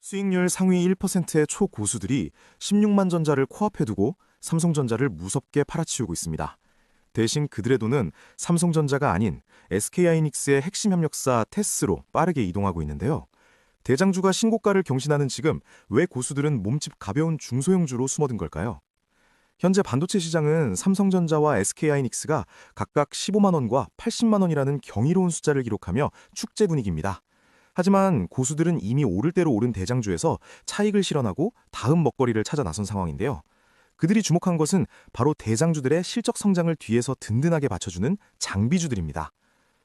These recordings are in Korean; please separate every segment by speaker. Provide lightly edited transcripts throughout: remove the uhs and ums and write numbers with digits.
Speaker 1: 수익률 상위 1%의 초고수들이 16만 전자를 코앞에 두고 삼성전자를 무섭게 팔아치우고 있습니다. 대신 그들의 돈은 삼성전자가 아닌 SK하이닉스의 핵심 협력사 테스로 빠르게 이동하고 있는데요. 대장주가 신고가를 경신하는 지금 왜 고수들은 몸집 가벼운 중소형주로 숨어든 걸까요? 현재 반도체 시장은 삼성전자와 SK하이닉스가 각각 15만 원과 80만 원이라는 경이로운 숫자를 기록하며 축제 분위기입니다. 하지만 고수들은 이미 오를 대로 오른 대장주에서 차익을 실현하고 다음 먹거리를 찾아 나선 상황인데요. 그들이 주목한 것은 바로 대장주들의 실적 성장을 뒤에서 든든하게 받쳐주는 장비주들입니다.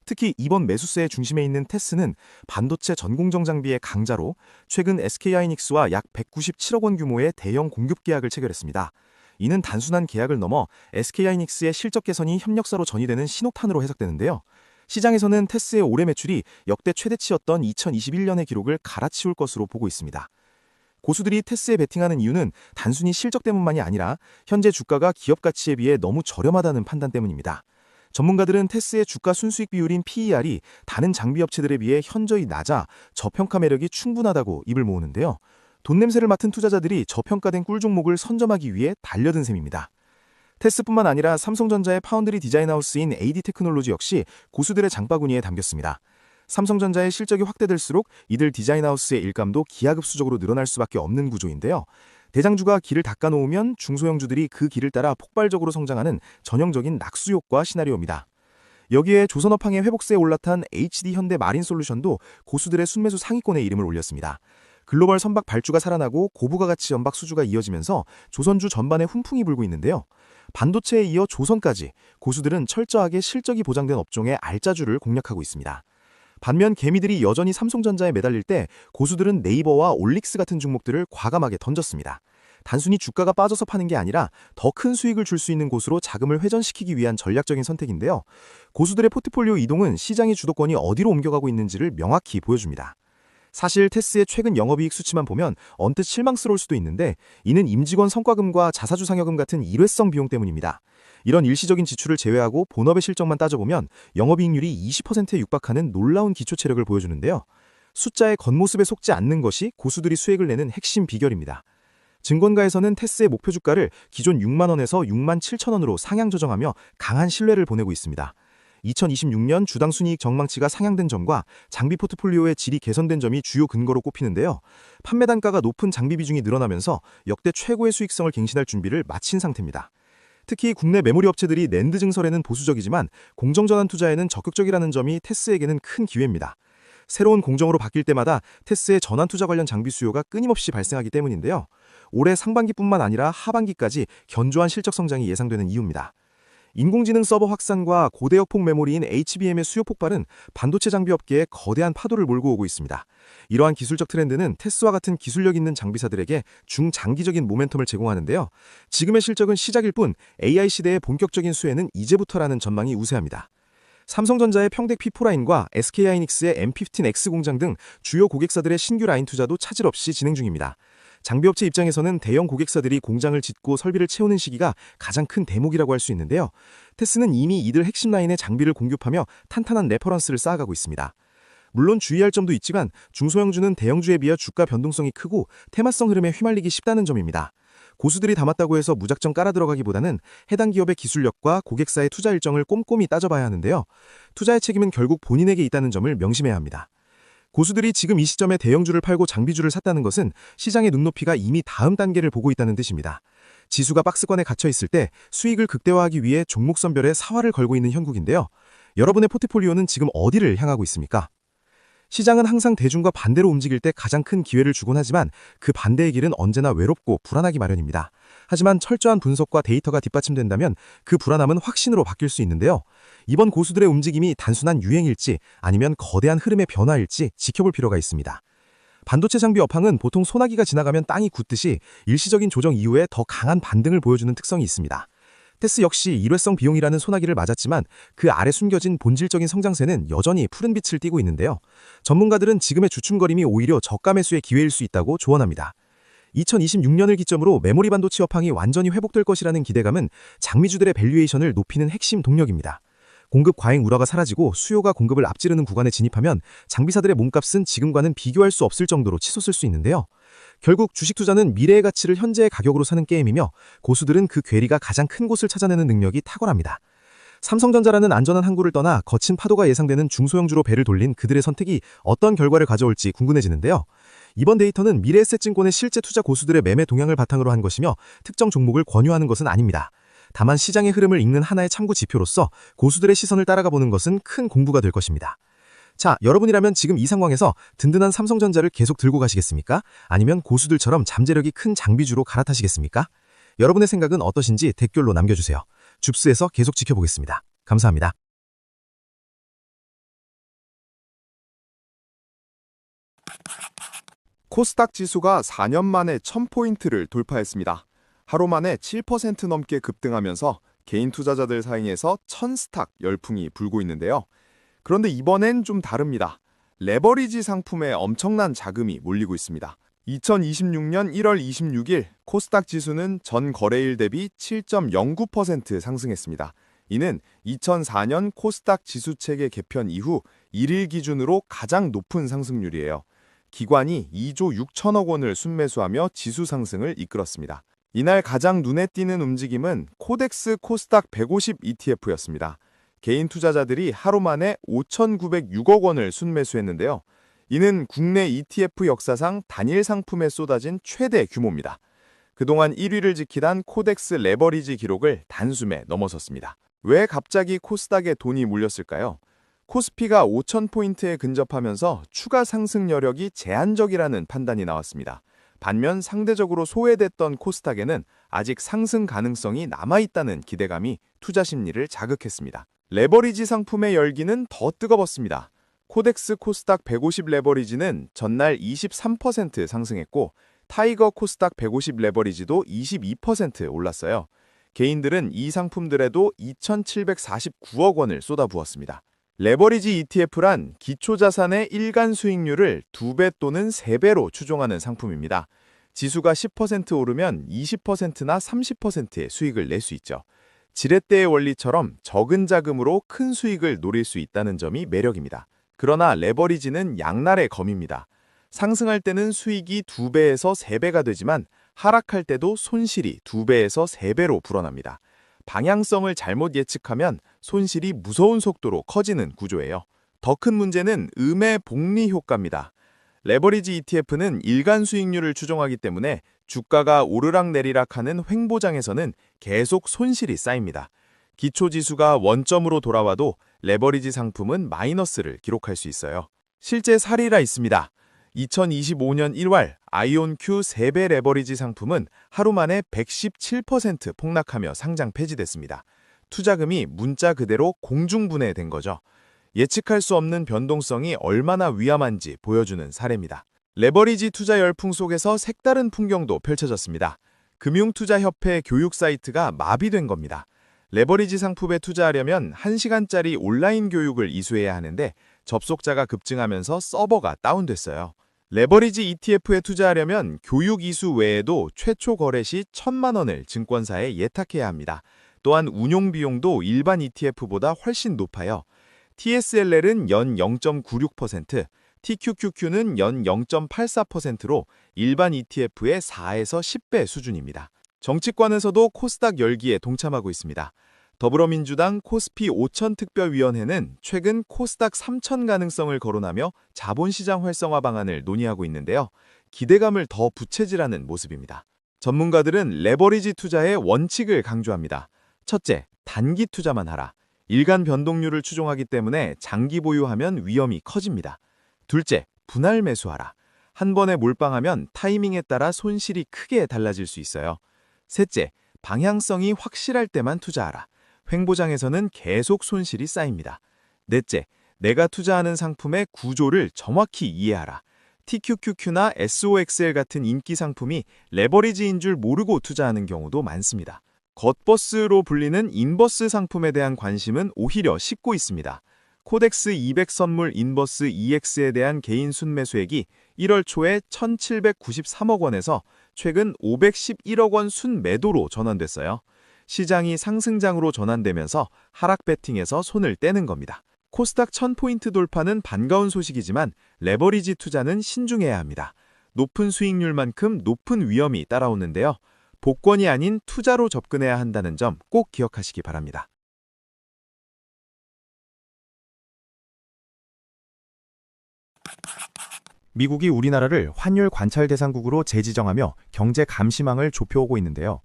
Speaker 1: 특히 이번 매수세의 중심에 있는 테스는 반도체 전공정 장비의 강자로 최근 SK하이닉스와 약 197억 원 규모의 대형 공급 계약을 체결했습니다. 이는 단순한 계약을 넘어 SK하이닉스의 실적 개선이 협력사로 전이되는 신호탄으로 해석되는데요. 시장에서는 테스의 올해 매출이 역대 최대치였던 2021년의 기록을 갈아치울 것으로 보고 있습니다. 고수들이 테스에 베팅하는 이유는 단순히 실적 때문만이 아니라 현재 주가가 기업 가치에 비해 너무 저렴하다는 판단 때문입니다. 전문가들은 테스의 주가 순수익 비율인 PER이 다른 장비 업체들에 비해 현저히 낮아 저평가 매력이 충분하다고 입을 모으는데요. 돈 냄새를 맡은 투자자들이 저평가된 꿀 종목을 선점하기 위해 달려든 셈입니다. 테스뿐만 아니라 삼성전자의 파운드리 디자인 하우스인 AD 테크놀로지 역시 고수들의 장바구니에 담겼습니다. 삼성전자의 실적이 확대될수록 이들 디자인 하우스의 일감도 기하급수적으로 늘어날 수밖에 없는 구조인데요. 대장주가 길을 닦아놓으면 중소형주들이 그 길을 따라 폭발적으로 성장하는 전형적인 낙수 효과 시나리오입니다. 여기에 조선업황의 회복세에 올라탄 HD 현대 마린솔루션도 고수들의 순매수 상위권에 이름을 올렸습니다. 글로벌 선박 발주가 살아나고 고부가 가치 연박 수주가 이어지면서 조선주 전반에 훈풍이 불고 있는데요. 반도체에 이어 조선까지 고수들은 철저하게 실적이 보장된 업종의 알짜주를 공략하고 있습니다. 반면 개미들이 여전히 삼성전자에 매달릴 때 고수들은 네이버와 올릭스 같은 종목들을 과감하게 던졌습니다. 단순히 주가가 빠져서 파는 게 아니라 더 큰 수익을 줄 수 있는 곳으로 자금을 회전시키기 위한 전략적인 선택인데요. 고수들의 포트폴리오 이동은 시장의 주도권이 어디로 옮겨가고 있는지를 명확히 보여줍니다. 사실 테스의 최근 영업이익 수치만 보면 언뜻 실망스러울 수도 있는데 이는 임직원 성과금과 자사주 상여금 같은 일회성 비용 때문입니다. 이런 일시적인 지출을 제외하고 본업의 실적만 따져보면 영업이익률이 20%에 육박하는 놀라운 기초체력을 보여주는데요. 숫자의 겉모습에 속지 않는 것이 고수들이 수익을 내는 핵심 비결입니다. 증권가에서는 테스의 목표 주가를 기존 6만 원에서 6만 7천 원으로 상향 조정하며 강한 신뢰를 보내고 있습니다. 2026년 주당 순이익 전망치가 상향된 점과 장비 포트폴리오의 질이 개선된 점이 주요 근거로 꼽히는데요. 판매 단가가 높은 장비 비중이 늘어나면서 역대 최고의 수익성을 갱신할 준비를 마친 상태입니다. 특히 국내 메모리 업체들이 낸드 증설에는 보수적이지만 공정전환 투자에는 적극적이라는 점이 테스에게는 큰 기회입니다. 새로운 공정으로 바뀔 때마다 테스의 전환 투자 관련 장비 수요가 끊임없이 발생하기 때문인데요. 올해 상반기뿐만 아니라 하반기까지 견조한 실적 성장이 예상되는 이유입니다. 인공지능 서버 확산과 고대역폭 메모리인 HBM의 수요 폭발은 반도체 장비 업계에 거대한 파도를 몰고 오고 있습니다. 이러한 기술적 트렌드는 테스와 같은 기술력 있는 장비사들에게 중장기적인 모멘텀을 제공하는데요. 지금의 실적은 시작일 뿐 AI 시대의 본격적인 수혜는 이제부터라는 전망이 우세합니다. 삼성전자의 평택 P4라인과 SK하이닉스의 M15X 공장 등 주요 고객사들의 신규 라인 투자도 차질 없이 진행 중입니다. 장비업체 입장에서는 대형 고객사들이 공장을 짓고 설비를 채우는 시기가 가장 큰 대목이라고 할 수 있는데요. 테스는 이미 이들 핵심 라인의 장비를 공급하며 탄탄한 레퍼런스를 쌓아가고 있습니다. 물론 주의할 점도 있지만 중소형주는 대형주에 비해 주가 변동성이 크고 테마성 흐름에 휘말리기 쉽다는 점입니다. 고수들이 담았다고 해서 무작정 깔아 들어가기보다는 해당 기업의 기술력과 고객사의 투자 일정을 꼼꼼히 따져봐야 하는데요. 투자의 책임은 결국 본인에게 있다는 점을 명심해야 합니다. 고수들이 지금 이 시점에 대형주를 팔고 장비주를 샀다는 것은 시장의 눈높이가 이미 다음 단계를 보고 있다는 뜻입니다. 지수가 박스권에 갇혀 있을 때 수익을 극대화하기 위해 종목 선별에 사활을 걸고 있는 형국인데요. 여러분의 포트폴리오는 지금 어디를 향하고 있습니까? 시장은 항상 대중과 반대로 움직일 때 가장 큰 기회를 주곤 하지만 그 반대의 길은 언제나 외롭고 불안하기 마련입니다. 하지만 철저한 분석과 데이터가 뒷받침된다면 그 불안함은 확신으로 바뀔 수 있는데요. 이번 고수들의 움직임이 단순한 유행일지 아니면 거대한 흐름의 변화일지 지켜볼 필요가 있습니다. 반도체 장비 업황은 보통 소나기가 지나가면 땅이 굳듯이 일시적인 조정 이후에 더 강한 반등을 보여주는 특성이 있습니다. 테스 역시 일회성 비용이라는 소나기를 맞았지만 그 아래 숨겨진 본질적인 성장세는 여전히 푸른 빛을 띠고 있는데요. 전문가들은 지금의 주춤거림이 오히려 저가 매수의 기회일 수 있다고 조언합니다. 2026년을 기점으로 메모리 반도체 업황이 완전히 회복될 것이라는 기대감은 장미주들의 밸류에이션을 높이는 핵심 동력입니다. 공급 과잉 우려가 사라지고 수요가 공급을 앞지르는 구간에 진입하면 장비사들의 몸값은 지금과는 비교할 수 없을 정도로 치솟을 수 있는데요. 결국 주식 투자는 미래의 가치를 현재의 가격으로 사는 게임이며 고수들은 그 괴리가 가장 큰 곳을 찾아내는 능력이 탁월합니다. 삼성전자라는 안전한 항구를 떠나 거친 파도가 예상되는 중소형주로 배를 돌린 그들의 선택이 어떤 결과를 가져올지 궁금해지는데요. 이번 데이터는 미래에셋증권의 실제 투자 고수들의 매매 동향을 바탕으로 한 것이며 특정 종목을 권유하는 것은 아닙니다. 다만 시장의 흐름을 읽는 하나의 참고 지표로서 고수들의 시선을 따라가 보는 것은 큰 공부가 될 것입니다. 자, 여러분이라면 지금 이 상황에서 든든한 삼성전자를 계속 들고 가시겠습니까? 아니면 고수들처럼 잠재력이 큰 장비주로 갈아타시겠습니까? 여러분의 생각은 어떠신지 댓글로 남겨주세요. 줍스에서 계속 지켜보겠습니다. 감사합니다.
Speaker 2: 코스닥 지수가 4년 만에 1000포인트를 돌파했습니다. 하루 만에 7% 넘게 급등하면서 개인 투자자들 사이에서 1000스탁 열풍이 불고 있는데요. 그런데 이번엔 좀 다릅니다. 레버리지 상품에 엄청난 자금이 몰리고 있습니다. 2026년 1월 26일 코스닥 지수는 전 거래일 대비 7.09% 상승했습니다. 이는 2004년 코스닥 지수 체계 개편 이후 1일 기준으로 가장 높은 상승률이에요. 기관이 2조 6천억 원을 순매수하며 지수 상승을 이끌었습니다. 이날 가장 눈에 띄는 움직임은 코덱스 코스닥 150 ETF였습니다. 개인 투자자들이 하루 만에 5,906억 원을 순매수했는데요. 이는 국내 ETF 역사상 단일 상품에 쏟아진 최대 규모입니다. 그동안 1위를 지키던 코덱스 레버리지 기록을 단숨에 넘어섰습니다. 왜 갑자기 코스닥에 돈이 몰렸을까요? 코스피가 5,000포인트에 근접하면서 추가 상승 여력이 제한적이라는 판단이 나왔습니다. 반면 상대적으로 소외됐던 코스닥에는 아직 상승 가능성이 남아있다는 기대감이 투자 심리를 자극했습니다. 레버리지 상품의 열기는 더 뜨거웠습니다. 코덱스 코스닥 150 레버리지는 전날 23% 상승했고 타이거 코스닥 150 레버리지도 22% 올랐어요. 개인들은 이 상품들에도 2,749억 원을 쏟아부었습니다. 레버리지 ETF란 기초자산의 일간 수익률을 2배 또는 3배로 추종하는 상품입니다. 지수가 10% 오르면 20%나 30%의 수익을 낼 수 있죠. 지렛대의 원리처럼 적은 자금으로 큰 수익을 노릴 수 있다는 점이 매력입니다. 그러나 레버리지는 양날의 검입니다. 상승할 때는 수익이 2배에서 3배가 되지만 하락할 때도 손실이 2배에서 3배로 불어납니다. 방향성을 잘못 예측하면 손실이 무서운 속도로 커지는 구조예요. 더 큰 문제는 음의 복리 효과입니다. 레버리지 ETF는 일간 수익률을 추정하기 때문에 주가가 오르락내리락하는 횡보장에서는 계속 손실이 쌓입니다. 기초지수가 원점으로 돌아와도 레버리지 상품은 마이너스를 기록할 수 있어요. 실제 사례가 있습니다. 2025년 1월 아이온Q 3배 레버리지 상품은 하루 만에 117% 폭락하며 상장 폐지됐습니다. 투자금이 문자 그대로 공중분해된 거죠. 예측할 수 없는 변동성이 얼마나 위험한지 보여주는 사례입니다. 레버리지 투자 열풍 속에서 색다른 풍경도 펼쳐졌습니다. 금융투자협회 교육 사이트가 마비된 겁니다. 레버리지 상품에 투자하려면 1시간짜리 온라인 교육을 이수해야 하는데 접속자가 급증하면서 서버가 다운됐어요. 레버리지 ETF에 투자하려면 교육 이수 외에도 최초 거래 시 1,000만 원을 증권사에 예탁해야 합니다. 또한 운용 비용도 일반 ETF보다 훨씬 높아요. TSLL은 연 0.96%, TQQQ는 연 0.84%로 일반 ETF의 4에서 10배 수준입니다. 정치권에서도 코스닥 열기에 동참하고 있습니다. 더불어민주당 코스피 5천 특별위원회는 최근 코스닥 3천 가능성을 거론하며 자본시장 활성화 방안을 논의하고 있는데요. 기대감을 더 부채질하는 모습입니다. 전문가들은 레버리지 투자의 원칙을 강조합니다. 첫째, 단기 투자만 하라. 일간 변동률을 추종하기 때문에 장기 보유하면 위험이 커집니다. 둘째, 분할 매수하라. 한 번에 몰빵하면 타이밍에 따라 손실이 크게 달라질 수 있어요. 셋째, 방향성이 확실할 때만 투자하라. 횡보장에서는 계속 손실이 쌓입니다. 넷째, 내가 투자하는 상품의 구조를 정확히 이해하라. TQQQ나 SOXL 같은 인기 상품이 레버리지인 줄 모르고 투자하는 경우도 많습니다. 겉버스로 불리는 인버스 상품에 대한 관심은 오히려 식고 있습니다. 코덱스 200 선물 인버스 EX에 대한 개인 순매수액이 1월 초에 1,793억 원에서 최근 511억 원 순매도로 전환됐어요. 시장이 상승장으로 전환되면서 하락 배팅에서 손을 떼는 겁니다. 코스닥 1000포인트 돌파는 반가운 소식이지만 레버리지 투자는 신중해야 합니다. 높은 수익률만큼 높은 위험이 따라오는데요. 복권이 아닌 투자로 접근해야 한다는 점 꼭 기억하시기 바랍니다.
Speaker 1: 미국이 우리나라를 환율 관찰 대상국으로 재지정하며 경제 감시망을 좁혀오고 있는데요.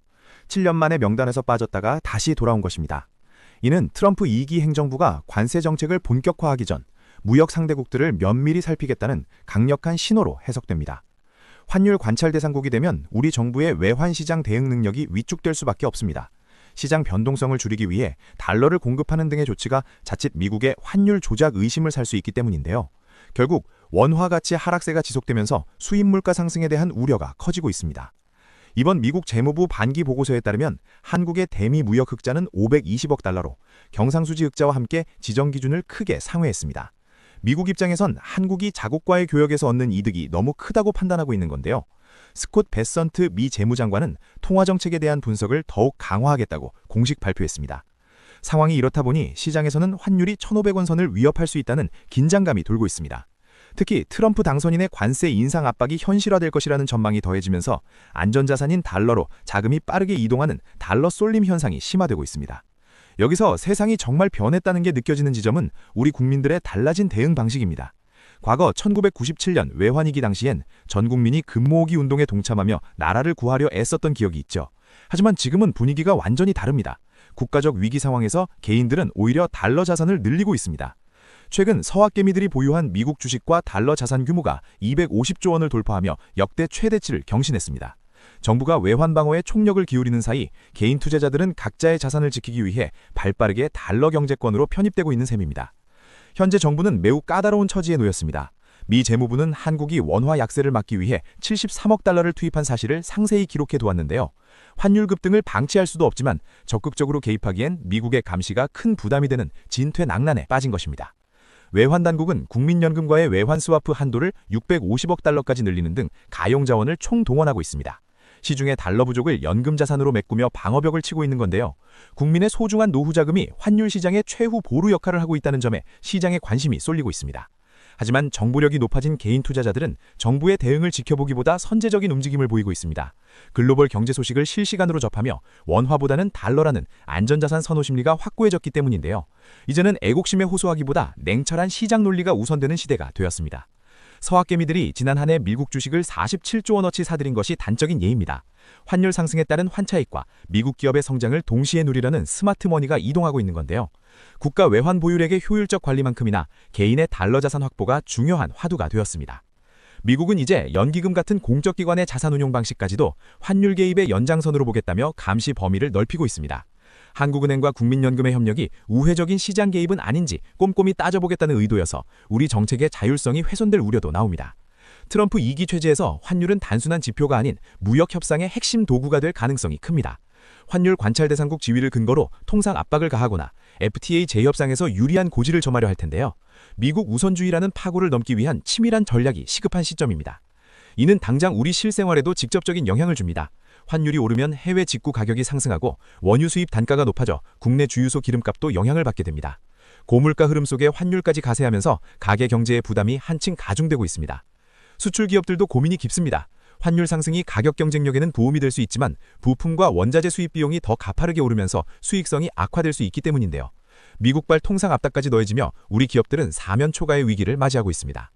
Speaker 1: 7년 만에 명단에서 빠졌다가 다시 돌아온 것입니다. 이는 트럼프 2기 행정부가 관세 정책을 본격화하기 전 무역 상대국들을 면밀히 살피겠다는 강력한 신호로 해석됩니다. 환율 관찰 대상국이 되면 우리 정부의 외환 시장 대응 능력이 위축될 수밖에 없습니다. 시장 변동성을 줄이기 위해 달러를 공급하는 등의 조치가 자칫 미국의 환율 조작 의심을 살 수 있기 때문인데요. 결국 원화 가치 하락세가 지속되면서 수입 물가 상승에 대한 우려가 커지고 있습니다. 이번 미국 재무부 반기 보고서에 따르면 한국의 대미 무역 흑자는 520억 달러로 경상수지 흑자와 함께 지정 기준을 크게 상회했습니다. 미국 입장에선 한국이 자국과의 교역에서 얻는 이득이 너무 크다고 판단하고 있는 건데요. 스콧 베선트 미 재무장관은 통화 정책에 대한 분석을 더욱 강화하겠다고 공식 발표했습니다. 상황이 이렇다 보니 시장에서는 환율이 1,500원 선을 위협할 수 있다는 긴장감이 돌고 있습니다. 특히 트럼프 당선인의 관세 인상 압박이 현실화될 것이라는 전망이 더해지면서 안전자산인 달러로 자금이 빠르게 이동하는 달러 쏠림 현상이 심화되고 있습니다. 여기서 세상이 정말 변했다는 게 느껴지는 지점은 우리 국민들의 달라진 대응 방식입니다. 과거 1997년 외환위기 당시엔 전 국민이 금모으기 운동에 동참하며 나라를 구하려 애썼던 기억이 있죠. 하지만 지금은 분위기가 완전히 다릅니다. 국가적 위기 상황에서 개인들은 오히려 달러 자산을 늘리고 있습니다. 최근 서학개미들이 보유한 미국 주식과 달러 자산 규모가 250조 원을 돌파하며 역대 최대치를 경신했습니다. 정부가 외환 방어에 총력을 기울이는 사이 개인 투자자들은 각자의 자산을 지키기 위해 발빠르게 달러 경제권으로 편입되고 있는 셈입니다. 현재 정부는 매우 까다로운 처지에 놓였습니다. 미 재무부는 한국이 원화 약세를 막기 위해 73억 달러를 투입한 사실을 상세히 기록해 두었는데요. 환율 급등을 방치할 수도 없지만 적극적으로 개입하기엔 미국의 감시가 큰 부담이 되는 진퇴낭난에 빠진 것입니다. 외환당국은 국민연금과의 외환 스와프 한도를 650억 달러까지 늘리는 등 가용 자원을 총동원하고 있습니다. 시중의 달러 부족을 연금 자산으로 메꾸며 방어벽을 치고 있는 건데요. 국민의 소중한 노후 자금이 환율 시장의 최후 보루 역할을 하고 있다는 점에 시장의 관심이 쏠리고 있습니다. 하지만 정보력이 높아진 개인 투자자들은 정부의 대응을 지켜보기보다 선제적인 움직임을 보이고 있습니다. 글로벌 경제 소식을 실시간으로 접하며 원화보다는 달러라는 안전자산 선호 심리가 확고해졌기 때문인데요. 이제는 애국심에 호소하기보다 냉철한 시장 논리가 우선되는 시대가 되었습니다. 서학개미들이 지난 한 해 미국 주식을 47조 원어치 사들인 것이 단적인 예입니다. 환율 상승에 따른 환차익과 미국 기업의 성장을 동시에 누리려는 스마트머니가 이동하고 있는 건데요. 국가 외환 보유액의 효율적 관리만큼이나 개인의 달러 자산 확보가 중요한 화두가 되었습니다. 미국은 이제 연기금 같은 공적 기관의 자산 운용 방식까지도 환율 개입의 연장선으로 보겠다며 감시 범위를 넓히고 있습니다. 한국은행과 국민연금의 협력이 우회적인 시장 개입은 아닌지 꼼꼼히 따져보겠다는 의도여서 우리 정책의 자율성이 훼손될 우려도 나옵니다. 트럼프 2기 체제에서 환율은 단순한 지표가 아닌 무역 협상의 핵심 도구가 될 가능성이 큽니다. 환율 관찰 대상국 지위를 근거로 통상 압박을 가하거나 FTA 재협상에서 유리한 고지를 점하려 할 텐데요. 미국 우선주의라는 파고를 넘기 위한 치밀한 전략이 시급한 시점입니다. 이는 당장 우리 실생활에도 직접적인 영향을 줍니다. 환율이 오르면 해외 직구 가격이 상승하고 원유 수입 단가가 높아져 국내 주유소 기름값도 영향을 받게 됩니다. 고물가 흐름 속에 환율까지 가세하면서 가계 경제의 부담이 한층 가중되고 있습니다. 수출 기업들도 고민이 깊습니다. 환율 상승이 가격 경쟁력에는 도움이 될 수 있지만 부품과 원자재 수입 비용이 더 가파르게 오르면서 수익성이 악화될 수 있기 때문인데요. 미국발 통상 압박까지 더해지며 우리 기업들은 사면 초가의 위기를 맞이하고 있습니다.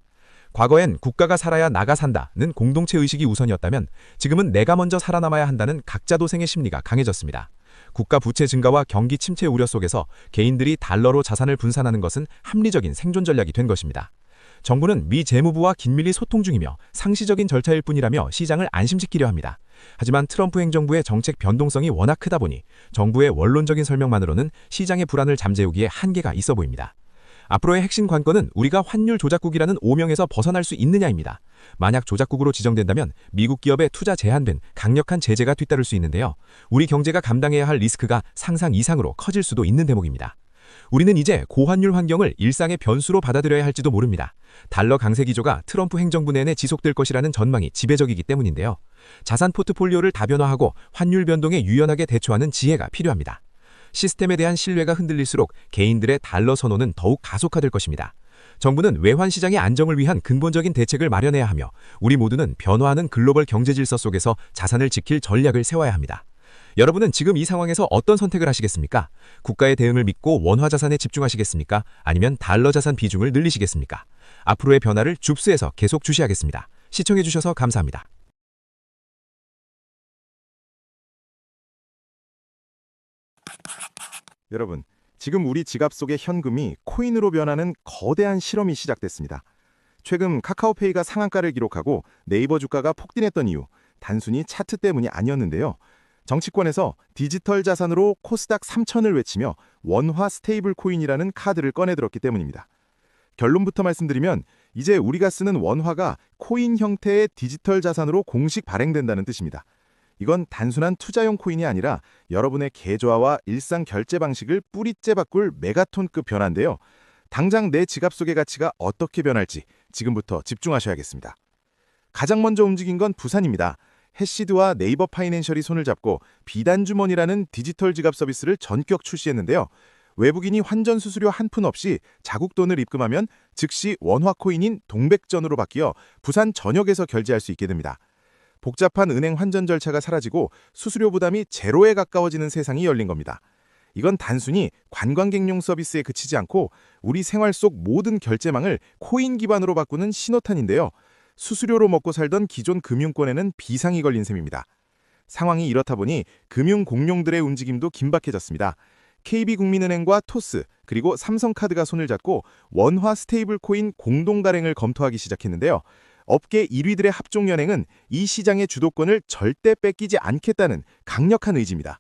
Speaker 1: 과거엔 국가가 살아야 나가 산다는 공동체 의식이 우선이었다면 지금은 내가 먼저 살아남아야 한다는 각자 도생의 심리가 강해졌습니다. 국가 부채 증가와 경기 침체 우려 속에서 개인들이 달러로 자산을 분산하는 것은 합리적인 생존 전략이 된 것입니다. 정부는 미 재무부와 긴밀히 소통 중이며 상시적인 절차일 뿐이라며 시장을 안심시키려 합니다. 하지만 트럼프 행정부의 정책 변동성이 워낙 크다 보니 정부의 원론적인 설명만으로는 시장의 불안을 잠재우기에 한계가 있어 보입니다. 앞으로의 핵심 관건은 우리가 환율 조작국이라는 오명에서 벗어날 수 있느냐입니다. 만약 조작국으로 지정된다면 미국 기업의 투자 제한 등 강력한 제재가 뒤따를 수 있는데요. 우리 경제가 감당해야 할 리스크가 상상 이상으로 커질 수도 있는 대목입니다. 우리는 이제 고환율 환경을 일상의 변수로 받아들여야 할지도 모릅니다. 달러 강세 기조가 트럼프 행정부 내내 지속될 것이라는 전망이 지배적이기 때문인데요.
Speaker 3: 자산 포트폴리오를 다변화하고 환율 변동에 유연하게 대처하는 지혜가 필요합니다. 시스템에 대한 신뢰가 흔들릴수록 개인들의 달러 선호는 더욱 가속화될 것입니다. 정부는 외환 시장의 안정을 위한 근본적인 대책을 마련해야 하며 우리 모두는 변화하는 글로벌 경제 질서 속에서 자산을 지킬 전략을 세워야 합니다. 여러분은 지금 이 상황에서 어떤 선택을 하시겠습니까? 국가의 대응을 믿고 원화 자산에 집중하시겠습니까? 아니면 달러 자산 비중을 늘리시겠습니까? 앞으로의 변화를 줍스에서 계속 주시하겠습니다. 시청해주셔서 감사합니다.
Speaker 1: 여러분, 지금 우리 지갑 속의 현금이 코인으로 변하는 거대한 실험이 시작됐습니다. 최근 카카오페이가 상한가를 기록하고 네이버 주가가 폭등했던 이유, 단순히 차트 때문이 아니었는데요. 정치권에서 디지털 자산으로 코스닥 3000을 외치며 원화 스테이블 코인이라는 카드를 꺼내들었기 때문입니다. 결론부터 말씀드리면 이제 우리가 쓰는 원화가 코인 형태의 디지털 자산으로 공식 발행된다는 뜻입니다. 이건 단순한 투자용 코인이 아니라 여러분의 계좌와 일상 결제 방식을 뿌리째 바꿀 메가톤급 변화인데요. 당장 내 지갑 속의 가치가 어떻게 변할지 지금부터 집중하셔야겠습니다. 가장 먼저 움직인 건 부산입니다. 해시드와 네이버 파이낸셜이 손을 잡고 비단주머니라는 디지털 지갑 서비스를 전격 출시했는데요. 외국인이 환전 수수료 한 푼 없이 자국 돈을 입금하면 즉시 원화 코인인 동백전으로 바뀌어 부산 전역에서 결제할 수 있게 됩니다. 복잡한 은행 환전 절차가 사라지고 수수료 부담이 제로에 가까워지는 세상이 열린 겁니다. 이건 단순히 관광객용 서비스에 그치지 않고 우리 생활 속 모든 결제망을 코인 기반으로 바꾸는 신호탄인데요. 수수료로 먹고 살던 기존 금융권에는 비상이 걸린 셈입니다. 상황이 이렇다 보니 금융 공룡들의 움직임도 긴박해졌습니다. KB국민은행과 토스 그리고 삼성카드가 손을 잡고 원화 스테이블 코인 공동 발행을 검토하기 시작했는데요. 업계 1위들의 합종연행은 이 시장의 주도권을 절대 뺏기지 않겠다는 강력한 의지입니다.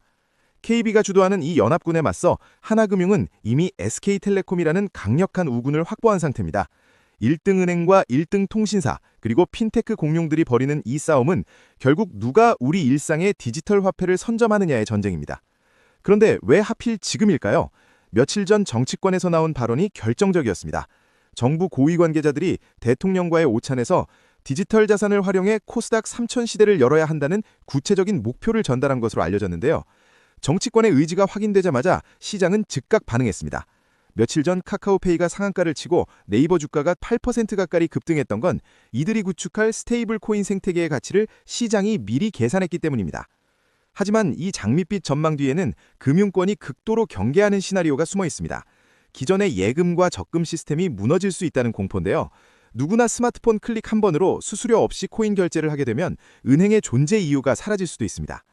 Speaker 1: KB가 주도하는 이 연합군에 맞서 하나금융은 이미 SK텔레콤이라는 강력한 우군을 확보한 상태입니다. 1등 은행과 1등 통신사 그리고 핀테크 공룡들이 벌이는 이 싸움은 결국 누가 우리 일상의 디지털 화폐를 선점하느냐의 전쟁입니다. 그런데 왜 하필 지금일까요? 며칠 전 정치권에서 나온 발언이 결정적이었습니다. 정부 고위 관계자들이 대통령과의 오찬에서 디지털 자산을 활용해 코스닥 3000 시대를 열어야 한다는 구체적인 목표를 전달한 것으로 알려졌는데요. 정치권의 의지가 확인되자마자 시장은 즉각 반응했습니다. 며칠 전 카카오페이가 상한가를 치고 네이버 주가가 8% 가까이 급등했던 건 이들이 구축할 스테이블 코인 생태계의 가치를 시장이 미리 계산했기 때문입니다. 하지만 이 장밋빛 전망 뒤에는 금융권이 극도로 경계하는 시나리오가 숨어 있습니다. 기존의 예금과 적금 시스템이 무너질 수 있다는 공포인데요. 누구나 스마트폰 클릭 한 번으로 수수료 없이 코인 결제를 하게 되면 은행의 존재 이유가 사라질 수도 있습니다.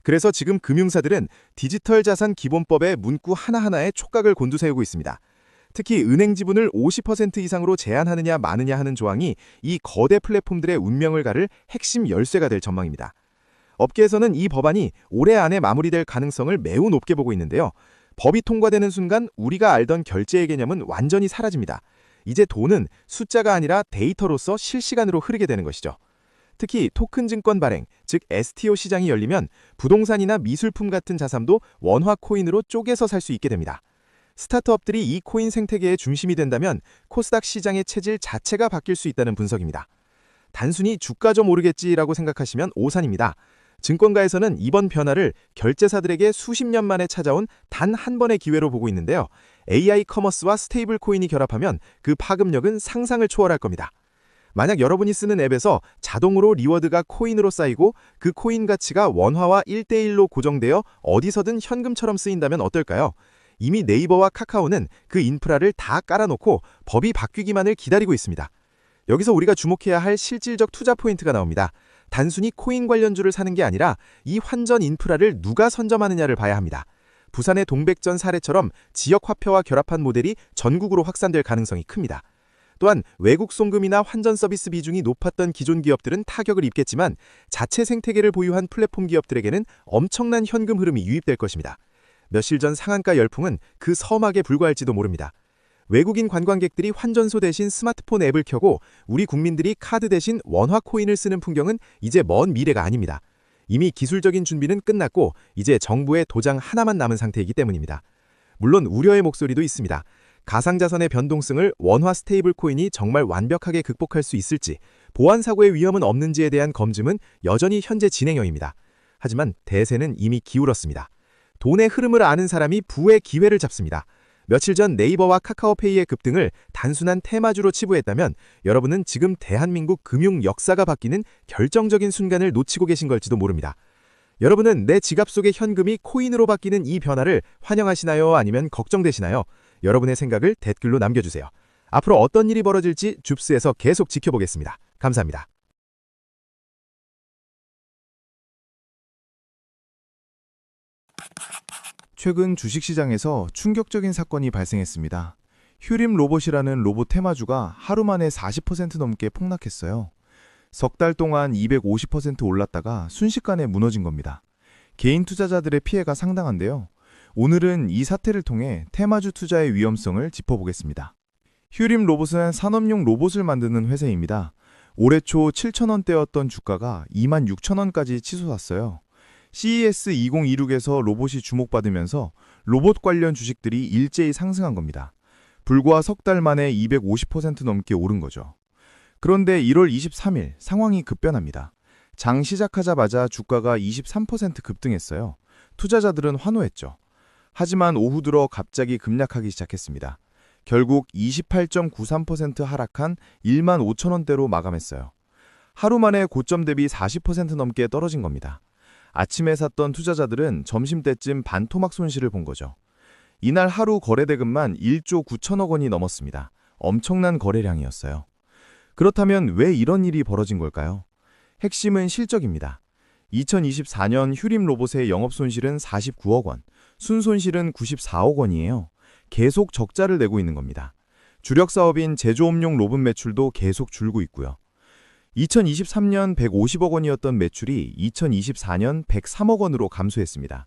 Speaker 1: 그래서 지금 금융사들은 디지털 자산 기본법의 문구 하나하나에 촉각을 곤두세우고 있습니다. 특히 은행 지분을 50% 이상으로 제한하느냐 마느냐 하는 조항이 이 거대 플랫폼들의 운명을 가를 핵심 열쇠가 될 전망입니다. 업계에서는 이 법안이 올해 안에 마무리될 가능성을 매우 높게 보고 있는데요. 법이 통과되는 순간 우리가 알던 결제의 개념은 완전히 사라집니다. 이제 돈은 숫자가 아니라 데이터로서 실시간으로 흐르게 되는 것이죠. 특히 토큰 증권 발행, 즉 STO 시장이 열리면 부동산이나 미술품 같은 자산도 원화 코인으로 쪼개서 살 수 있게 됩니다. 스타트업들이 이 코인 생태계의 중심이 된다면 코스닥 시장의 체질 자체가 바뀔 수 있다는 분석입니다. 단순히 주가 좀 오르겠지라고 생각하시면 오산입니다. 증권가에서는 이번 변화를 결제사들에게 수십 년 만에 찾아온 단 한 번의 기회로 보고 있는데요. AI 커머스와 스테이블 코인이 결합하면 그 파급력은 상상을 초월할 겁니다. 만약 여러분이 쓰는 앱에서 자동으로 리워드가 코인으로 쌓이고 그 코인 가치가 원화와 1대1로 고정되어 어디서든 현금처럼 쓰인다면 어떨까요? 이미 네이버와 카카오는 그 인프라를 다 깔아놓고 법이 바뀌기만을 기다리고 있습니다. 여기서 우리가 주목해야 할 실질적 투자 포인트가 나옵니다. 단순히 코인 관련주를 사는 게 아니라 이 환전 인프라를 누가 선점하느냐를 봐야 합니다. 부산의 동백전 사례처럼 지역 화폐와 결합한 모델이 전국으로 확산될 가능성이 큽니다. 또한 외국 송금이나 환전 서비스 비중이 높았던 기존 기업들은 타격을 입겠지만 자체 생태계를 보유한 플랫폼 기업들에게는 엄청난 현금 흐름이 유입될 것입니다. 며칠 전 상한가 열풍은 그 서막에 불과할지도 모릅니다. 외국인 관광객들이 환전소 대신 스마트폰 앱을 켜고 우리 국민들이 카드 대신 원화 코인을 쓰는 풍경은 이제 먼 미래가 아닙니다. 이미 기술적인 준비는 끝났고 이제 정부의 도장 하나만 남은 상태이기 때문입니다. 물론 우려의 목소리도 있습니다.
Speaker 3: 가상자산의 변동성을 원화 스테이블 코인이 정말 완벽하게 극복할 수 있을지, 보안 사고의 위험은 없는지에 대한 검증은 여전히 현재 진행형입니다. 하지만 대세는 이미 기울었습니다. 돈의 흐름을 아는 사람이 부의 기회를 잡습니다. 며칠 전 네이버와 카카오페이의 급등을 단순한 테마주로 치부했다면 여러분은 지금 대한민국 금융 역사가 바뀌는 결정적인 순간을 놓치고 계신 걸지도 모릅니다. 여러분은 내 지갑 속의 현금이 코인으로 바뀌는 이 변화를 환영하시나요? 아니면 걱정되시나요? 여러분의 생각을 댓글로 남겨주세요. 앞으로 어떤 일이 벌어질지 줍스에서 계속 지켜보겠습니다. 감사합니다.
Speaker 2: 최근 주식시장에서 충격적인 사건이 발생했습니다. 휴림 로봇이라는 로봇 테마주가 하루 만에 40% 넘게 폭락했어요. 석 달 동안 250% 올랐다가 순식간에 무너진 겁니다. 개인 투자자들의 피해가 상당한데요. 오늘은 이 사태를 통해 테마주 투자의 위험성을 짚어보겠습니다. 휴림 로봇은 산업용 로봇을 만드는 회사입니다. 올해 초 7,000원대였던 주가가 26,000원까지 치솟았어요. CES 2026에서 로봇이 주목받으면서 로봇 관련 주식들이 일제히 상승한 겁니다. 불과 석 달 만에 250% 넘게 오른 거죠. 그런데 1월 23일 상황이 급변합니다. 장 시작하자마자 주가가 23% 급등했어요. 투자자들은 환호했죠. 하지만 오후 들어 갑자기 급락하기 시작했습니다. 결국 28.93% 하락한 15,000원대로 마감했어요. 하루 만에 고점 대비 40% 넘게 떨어진 겁니다. 아침에 샀던 투자자들은 점심때쯤 반토막 손실을 본 거죠. 이날 하루 거래대금만 1조 9천억 원이 넘었습니다. 엄청난 거래량이었어요. 그렇다면 왜 이런 일이 벌어진 걸까요? 핵심은 실적입니다. 2024년 휴림 로봇의 영업손실은 49억 원, 순손실은 94억 원이에요. 계속 적자를 내고 있는 겁니다. 주력 사업인 제조업용 로봇 매출도 계속 줄고 있고요. 2023년 150억 원이었던 매출이 2024년 103억 원으로 감소했습니다.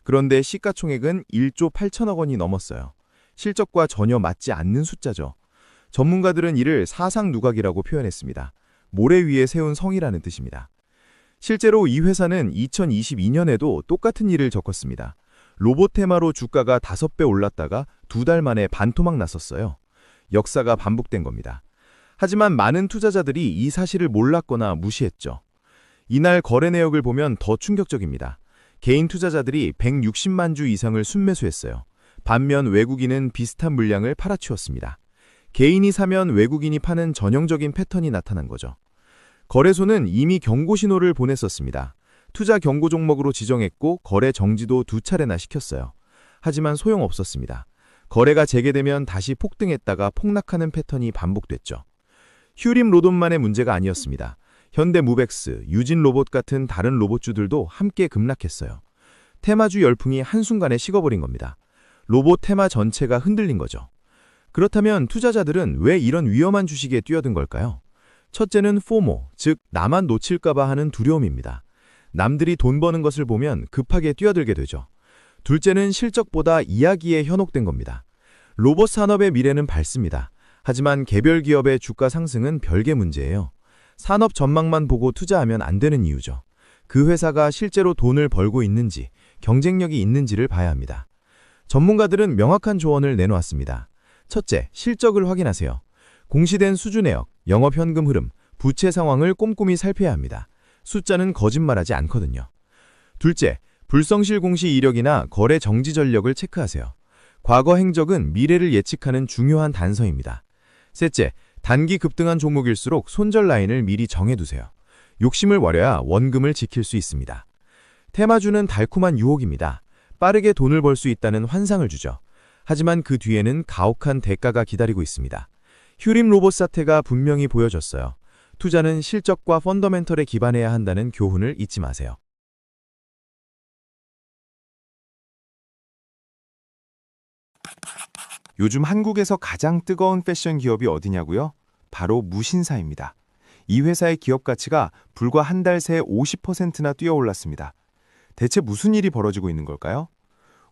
Speaker 2: 그런데 시가총액은 1조 8천억 원이 넘었어요. 실적과 전혀 맞지 않는 숫자죠. 전문가들은 이를 사상 누각이라고 표현했습니다. 모래 위에 세운 성이라는 뜻입니다. 실제로 이 회사는 2022년에도 똑같은 일을 겪었습니다. 로봇 테마로 주가가 5배 올랐다가 2달 만에 반토막 났었어요. 역사가 반복된 겁니다. 하지만 많은 투자자들이 이 사실을 몰랐거나 무시했죠. 이날 거래 내역을 보면 더 충격적입니다. 개인 투자자들이 160만 주 이상을 순매수했어요. 반면 외국인은 비슷한 물량을 팔아치웠습니다. 개인이 사면 외국인이 파는 전형적인 패턴이 나타난 거죠. 거래소는 이미 경고 신호를 보냈었습니다. 투자 경고 종목으로 지정했고 거래 정지도 2차례나 시켰어요. 하지만 소용없었습니다. 거래가 재개되면 다시 폭등했다가 폭락하는 패턴이 반복됐죠. 휴림 로봇만의 문제가 아니었습니다. 현대무벡스, 유진로봇 같은 다른 로봇주들도 함께 급락했어요. 테마주 열풍이 한순간에 식어버린 겁니다. 로봇 테마 전체가 흔들린 거죠. 그렇다면 투자자들은 왜 이런 위험한 주식에 뛰어든 걸까요? 첫째는 포모, 즉 나만 놓칠까봐 하는 두려움입니다. 남들이 돈 버는 것을 보면 급하게 뛰어들게 되죠. 둘째는 실적보다 이야기에 현혹된 겁니다. 로봇 산업의 미래는 밝습니다. 하지만 개별 기업의 주가 상승은 별개 문제예요. 산업 전망만 보고 투자하면 안 되는 이유죠. 그 회사가 실제로 돈을 벌고 있는지, 경쟁력이 있는지를 봐야 합니다. 전문가들은 명확한 조언을 내놓았습니다. 첫째, 실적을 확인하세요. 공시된 수주내역, 영업현금 흐름, 부채 상황을 꼼꼼히 살펴야 합니다. 숫자는 거짓말하지 않거든요. 둘째, 불성실 공시 이력이나 거래 정지 전력을 체크하세요. 과거 행적은 미래를 예측하는 중요한 단서입니다. 셋째, 단기 급등한 종목일수록 손절 라인을 미리 정해두세요. 욕심을 버려야 원금을 지킬 수 있습니다. 테마주는 달콤한 유혹입니다. 빠르게 돈을 벌 수 있다는 환상을 주죠. 하지만 그 뒤에는 가혹한 대가가 기다리고 있습니다. 휴림 로봇 사태가 분명히 보여줬어요. 투자는 실적과 펀더멘털에 기반해야 한다는 교훈을 잊지 마세요.
Speaker 1: 요즘 한국에서 가장 뜨거운 패션 기업이 어디냐고요? 바로 무신사입니다. 이 회사의 기업 가치가 불과 한 달 새 50%나 뛰어올랐습니다. 대체 무슨 일이 벌어지고 있는 걸까요?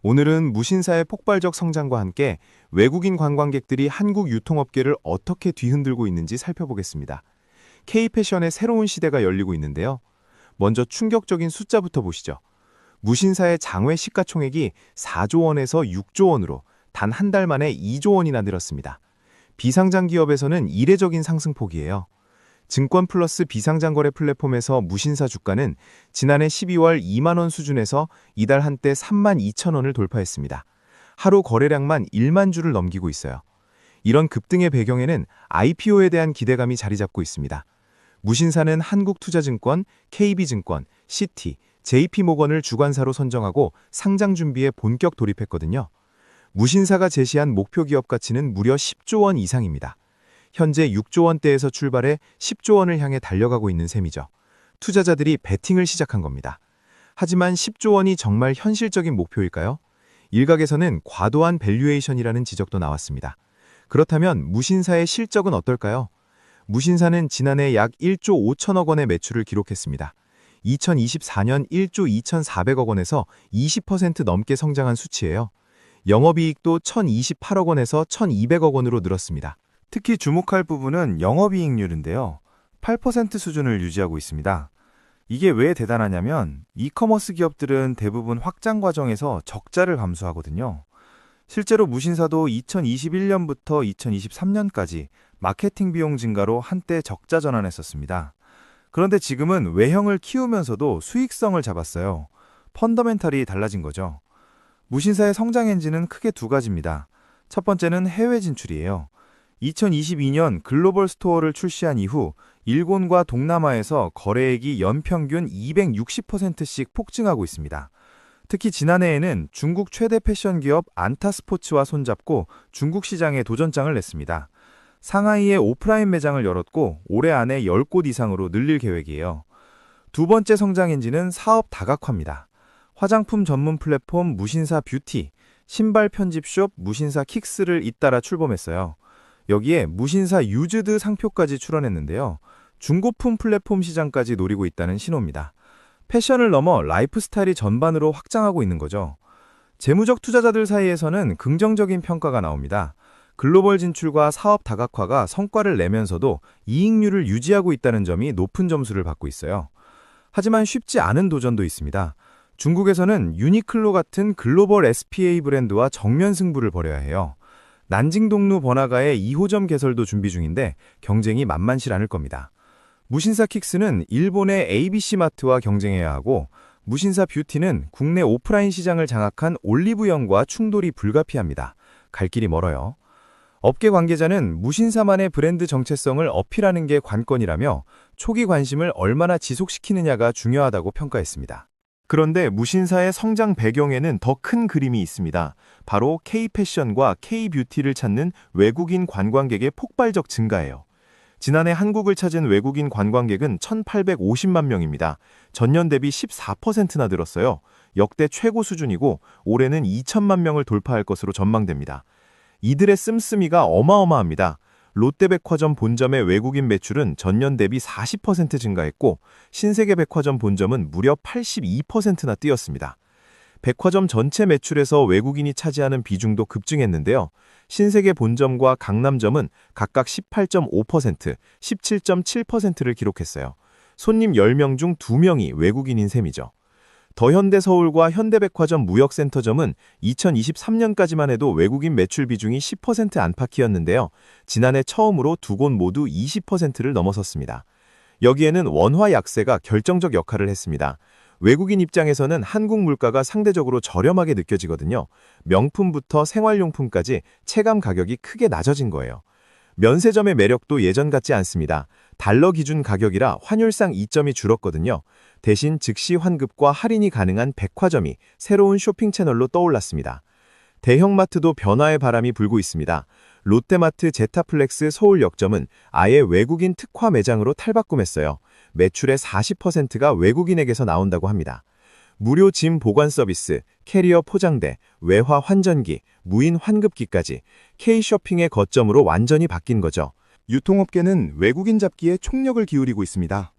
Speaker 1: 오늘은 무신사의 폭발적 성장과 함께 외국인 관광객들이 한국 유통업계를 어떻게 뒤흔들고 있는지 살펴보겠습니다. K-패션의 새로운 시대가 열리고 있는데요. 먼저 충격적인 숫자부터 보시죠. 무신사의 장외 시가총액이 4조 원에서 6조 원으로 단 한 달 만에 2조 원이나 늘었습니다. 비상장 기업에서는 이례적인 상승폭이에요. 증권플러스 비상장 거래 플랫폼에서 무신사 주가는 지난해 12월 2만 원 수준에서 이달 한때 3만 2천 원을 돌파했습니다. 하루 거래량만 1만 주를 넘기고 있어요. 이런 급등의 배경에는 IPO에 대한 기대감이 자리 잡고 있습니다. 무신사는 한국투자증권, KB증권, 시티, JP모건을 주관사로 선정하고 상장 준비에 본격 돌입했거든요. 무신사가 제시한 목표 기업 가치는 무려 10조 원 이상입니다. 현재 6조 원대에서 출발해 10조 원을 향해 달려가고 있는 셈이죠. 투자자들이 베팅을 시작한 겁니다. 하지만 10조 원이 정말 현실적인 목표일까요? 일각에서는 과도한 밸류에이션이라는 지적도 나왔습니다. 그렇다면 무신사의 실적은 어떨까요? 무신사는 지난해 약 1조 5천억 원의 매출을 기록했습니다. 2024년 1조 2,400억 원에서 20% 넘게 성장한 수치예요. 영업이익도 1,028억 원에서 1,200억 원으로 늘었습니다.
Speaker 4: 특히 주목할 부분은 영업이익률인데요. 8% 수준을 유지하고 있습니다. 이게 왜 대단하냐면 이커머스 기업들은 대부분 확장 과정에서 적자를 감수하거든요. 실제로 무신사도 2021년부터 2023년까지 마케팅 비용 증가로 한때 적자 전환했었습니다. 그런데 지금은 외형을 키우면서도 수익성을 잡았어요. 펀더멘탈이 달라진 거죠. 무신사의 성장 엔진은 크게 두 가지입니다. 첫 번째는 해외 진출이에요. 2022년 글로벌 스토어를 출시한 이후 일본과 동남아에서 거래액이 연평균 260%씩 폭증하고 있습니다. 특히 지난해에는 중국 최대 패션 기업 안타스포츠와 손잡고 중국 시장에 도전장을 냈습니다. 상하이에 오프라인 매장을 열었고 올해 안에 10곳 이상으로 늘릴 계획이에요. 두 번째 성장 엔진은 사업 다각화입니다. 화장품 전문 플랫폼 무신사 뷰티, 신발 편집숍 무신사 킥스를 잇따라 출범했어요. 여기에 무신사 유즈드 상표까지 출원했는데요. 중고품 플랫폼 시장까지 노리고 있다는 신호입니다. 패션을 넘어 라이프스타일이 전반으로 확장하고 있는 거죠. 재무적 투자자들 사이에서는 긍정적인 평가가 나옵니다. 글로벌 진출과 사업 다각화가 성과를 내면서도 이익률을 유지하고 있다는 점이 높은 점수를 받고 있어요. 하지만 쉽지 않은 도전도 있습니다. 중국에서는 유니클로 같은 글로벌 SPA 브랜드와 정면 승부를 벌여야 해요. 난징동루 번화가의 2호점 개설도 준비 중인데 경쟁이 만만치 않을 겁니다. 무신사 킥스는 일본의 ABC마트와 경쟁해야 하고 무신사 뷰티는 국내 오프라인 시장을 장악한 올리브영과 충돌이 불가피합니다. 갈 길이 멀어요. 업계 관계자는 무신사만의 브랜드 정체성을 어필하는 게 관건이라며 초기 관심을 얼마나 지속시키느냐가 중요하다고 평가했습니다.
Speaker 1: 그런데 무신사의 성장 배경에는 더 큰 그림이 있습니다. 바로 K-패션과 K-뷰티를 찾는 외국인 관광객의 폭발적 증가예요. 지난해 한국을 찾은 외국인 관광객은 1,850만 명입니다. 전년 대비 14%나 늘었어요. 역대 최고 수준이고 올해는 2천만 명을 돌파할 것으로 전망됩니다. 이들의 씀씀이가 어마어마합니다. 롯데백화점 본점의 외국인 매출은 전년 대비 40% 증가했고 신세계백화점 본점은 무려 82%나 뛰었습니다. 백화점 전체 매출에서 외국인이 차지하는 비중도 급증했는데요. 신세계 본점과 강남점은 각각 18.5%, 17.7%를 기록했어요. 손님 10명 중 2명이 외국인인 셈이죠. 더현대서울과 현대백화점 무역센터점은 2023년까지만 해도 외국인 매출 비중이 10% 안팎이었는데요. 지난해 처음으로 두 곳 모두 20%를 넘어섰습니다. 여기에는 원화 약세가 결정적 역할을 했습니다. 외국인 입장에서는 한국 물가가 상대적으로 저렴하게 느껴지거든요. 명품부터 생활용품까지 체감 가격이 크게 낮아진 거예요. 면세점의 매력도 예전 같지 않습니다. 달러 기준 가격이라 환율상 이점이 줄었거든요. 대신 즉시 환급과 할인이 가능한 백화점이 새로운 쇼핑 채널로 떠올랐습니다. 대형마트도 변화의 바람이 불고 있습니다. 롯데마트 제타플렉스 서울역점은 아예 외국인 특화 매장으로 탈바꿈했어요. 매출의 40%가 외국인에게서 나온다고 합니다. 무료 짐 보관 서비스, 캐리어 포장대, 외화 환전기, 무인 환급기까지 K-쇼핑의 거점으로 완전히 바뀐 거죠.
Speaker 2: 유통업계는 외국인 잡기에 총력을 기울이고 있습니다.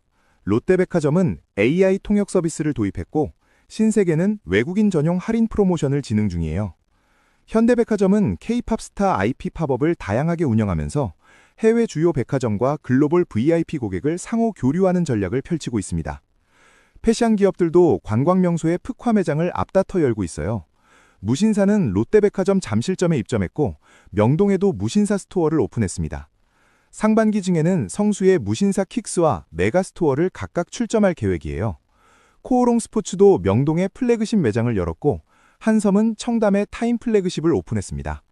Speaker 2: 롯데백화점은 AI 통역 서비스를 도입했고 신세계는 외국인 전용 할인 프로모션을 진행 중이에요. 현대백화점은 K-팝 스타 IP 팝업을 다양하게 운영하면서 해외 주요 백화점과 글로벌 VIP 고객을 상호 교류하는 전략을 펼치고 있습니다. 패션 기업들도 관광 명소의 특화 매장을 앞다퉈 열고 있어요. 무신사는 롯데백화점 잠실점에 입점했고 명동에도 무신사 스토어를 오픈했습니다. 상반기 중에는 성수의 무신사 킥스와 메가스토어를 각각 출점할 계획이에요. 코오롱 스포츠도 명동에 플래그십 매장을 열었고 한섬은 청담에 타임 플래그십을 오픈했습니다.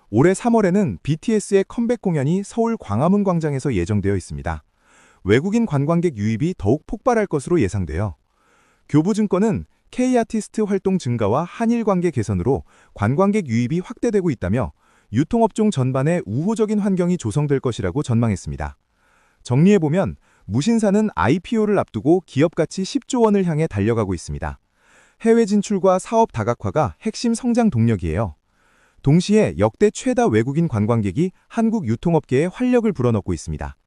Speaker 2: 올해 3월에는 BTS의 컴백 공연이 서울 광화문 광장에서 예정되어 있습니다. 외국인 관광객 유입이 더욱 폭발할 것으로 예상돼요. 교보증권은 K아티스트 활동 증가와 한일 관계 개선으로 관광객 유입이 확대되고 있다며 유통업종 전반에 우호적인 환경이 조성될 것이라고 전망했습니다. 정리해보면 무신사는 IPO를 앞두고 기업가치 10조 원을 향해 달려가고 있습니다. 해외 진출과 사업 다각화가 핵심 성장 동력이에요. 동시에 역대 최다 외국인 관광객이 한국 유통업계에 활력을 불어넣고 있습니다.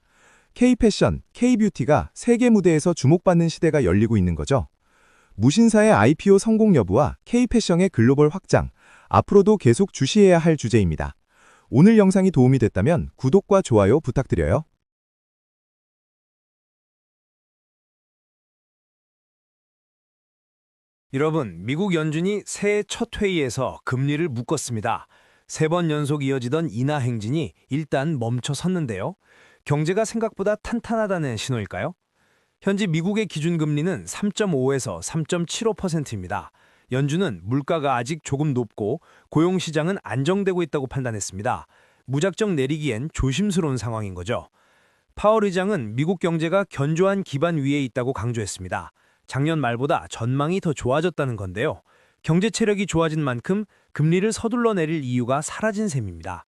Speaker 2: K패션, K뷰티가 세계 무대에서 주목받는 시대가 열리고 있는 거죠. 무신사의 IPO 성공 여부와 K패션의 글로벌 확장, 앞으로도 계속 주시해야 할 주제입니다. 오늘 영상이 도움이 됐다면 구독과 좋아요 부탁드려요.
Speaker 5: 여러분, 미국 연준이 새해 첫 회의에서 금리를 묶었습니다. 3번 연속 이어지던 인하 행진이 일단 멈춰 섰는데요. 경제가 생각보다 탄탄하다는 신호일까요? 현재 미국의 기준금리는 3.5에서 3.75%입니다. 연준은 물가가 아직 조금 높고 고용시장은 안정되고 있다고 판단했습니다. 무작정 내리기엔 조심스러운 상황인 거죠. 파월 의장은 미국 경제가 견조한 기반 위에 있다고 강조했습니다. 작년 말보다 전망이 더 좋아졌다는 건데요. 경제 체력이 좋아진 만큼 금리를 서둘러 내릴 이유가 사라진 셈입니다.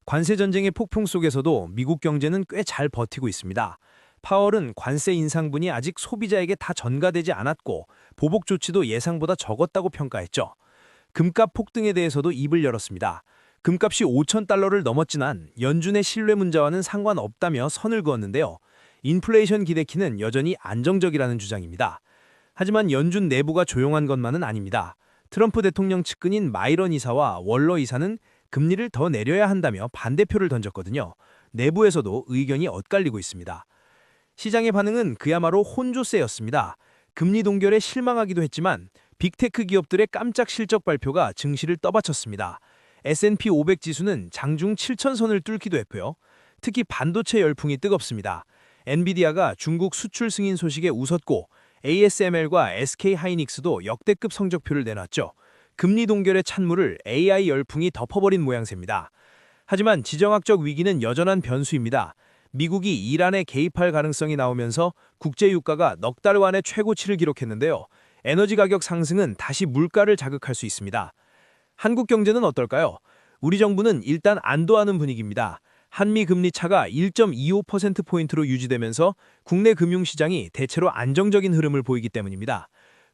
Speaker 5: 관세 전쟁의 폭풍 속에서도 미국 경제는 꽤 잘 버티고 있습니다. 파월은 관세 인상분이 아직 소비자에게 다 전가되지 않았고 보복 조치도 예상보다 적었다고 평가했죠. 금값 폭등에 대해서도 입을 열었습니다. 금값이 5,000달러를 넘었지만 연준의 신뢰 문제와는 상관없다며 선을 그었는데요. 인플레이션 기대키는 여전히 안정적이라는 주장입니다. 하지만 연준 내부가 조용한 것만은 아닙니다. 트럼프 대통령 측근인 마이런 이사와 월러 이사는 금리를 더 내려야 한다며 반대표를 던졌거든요. 내부에서도 의견이 엇갈리고 있습니다. 시장의 반응은 그야말로 혼조세였습니다. 금리 동결에 실망하기도 했지만 빅테크 기업들의 깜짝 실적 발표가 증시를 떠받쳤습니다. S&P 500 지수는 장중 7,000선을 뚫기도 했고요. 특히 반도체 열풍이 뜨겁습니다. 엔비디아가 중국 수출 승인 소식에 웃었고 ASML과 SK하이닉스도 역대급 성적표를 내놨죠. 금리 동결의 찬물을 AI 열풍이 덮어버린 모양새입니다. 하지만 지정학적 위기는 여전한 변수입니다. 미국이 이란에 개입할 가능성이 나오면서 국제유가가 넉 달 만에 최고치를 기록했는데요. 에너지 가격 상승은 다시 물가를 자극할 수 있습니다. 한국 경제는 어떨까요? 우리 정부는 일단 안도하는 분위기입니다. 한미 금리 차가 1.25%포인트로 유지되면서 국내 금융시장이 대체로 안정적인 흐름을 보이기 때문입니다.